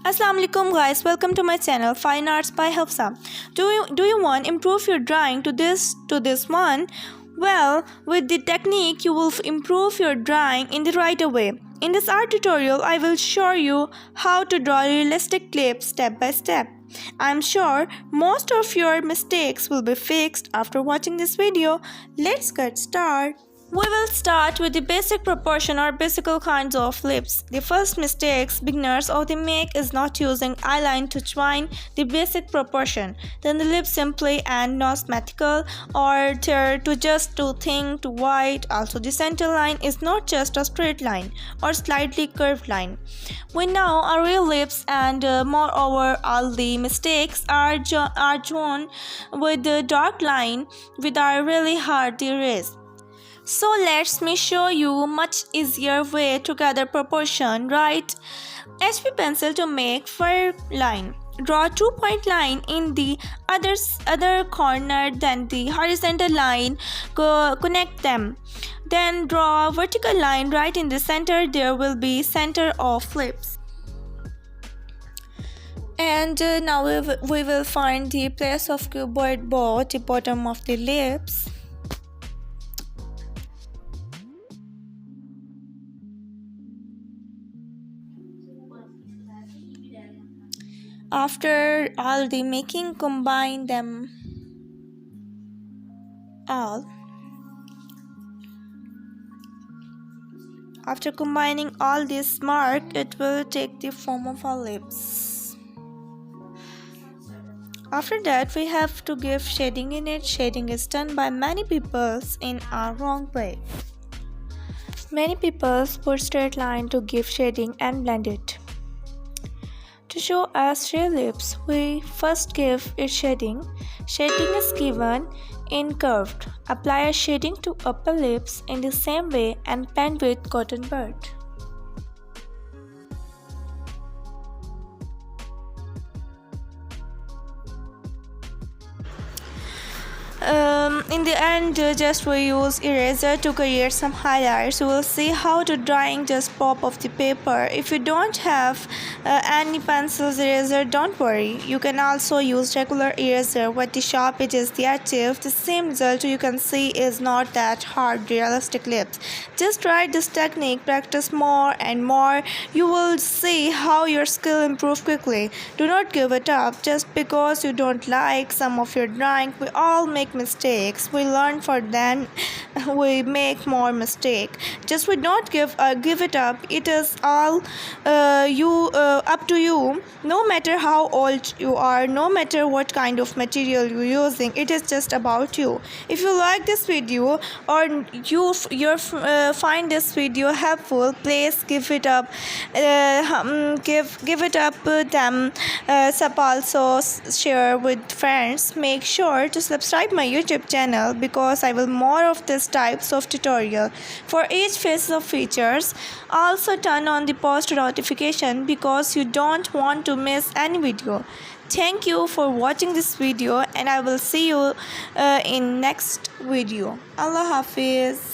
Assalamu alaikum guys, welcome to my channel Fine Arts by Hafsa. Do you want improve your drawing to this one? Well, with the technique you will improve your drawing in the right way. In this art tutorial I will show you how to draw realistic clips step by step. I'm sure most of your mistakes will be fixed after watching this video. Let's get started. We will start with the basic proportion or basic kinds of lips. The first mistakes beginners often make is not using eyeline to join the basic proportion. Then the lips simply and not symmetrical or tear to just too thin to wide. Also the center line is not just a straight line or slightly curved line. We know our real lips and moreover all the mistakes are drawn with the dark line which are really hard to erase. So let me show you much easier way to gather proportion, right? HB pencil to make fur line. Draw 2-point line in the other corner, then the horizontal line, connect them. Then draw a vertical line right in the center, there will be center of lips. And now we will find the place of cuboid bow, the bottom of the lips. After all the making, combine them all. After combining all this mark, it will take the form of our lips. After that, we have to give shading in it. Shading is done by many people in a wrong way. Many people put straight line to give shading and blend it. To show us real lips, we first give it shading. Shading is given in curved. Apply a shading to upper lips in the same way and pen with cotton bud. In the end, just we use eraser to create some highlights. You will see how to drawing just pop off the paper. If you don't have any pencils, eraser, don't worry. You can also use regular eraser. What the sharp edges, the active, the same result you can see is not that hard, realistic lips. Just try this technique, practice more and more. You will see how your skill improve quickly. Do not give it up just because you don't like some of your drawing. We all make mistakes. We learn for them. We make more mistake. Just we don't give it up. It is all up to you. No matter how old you are, no matter what kind of material you're using, it is just about you. If you like this video or you find this video helpful, please give it up. Give it up. Them also share with friends. Make sure to subscribe my YouTube channel because I will more of this types of tutorial for each phase of features. Also turn on the post notification because you don't want to miss any video. Thank you for watching this video and I will see you in next video. Allah Hafiz.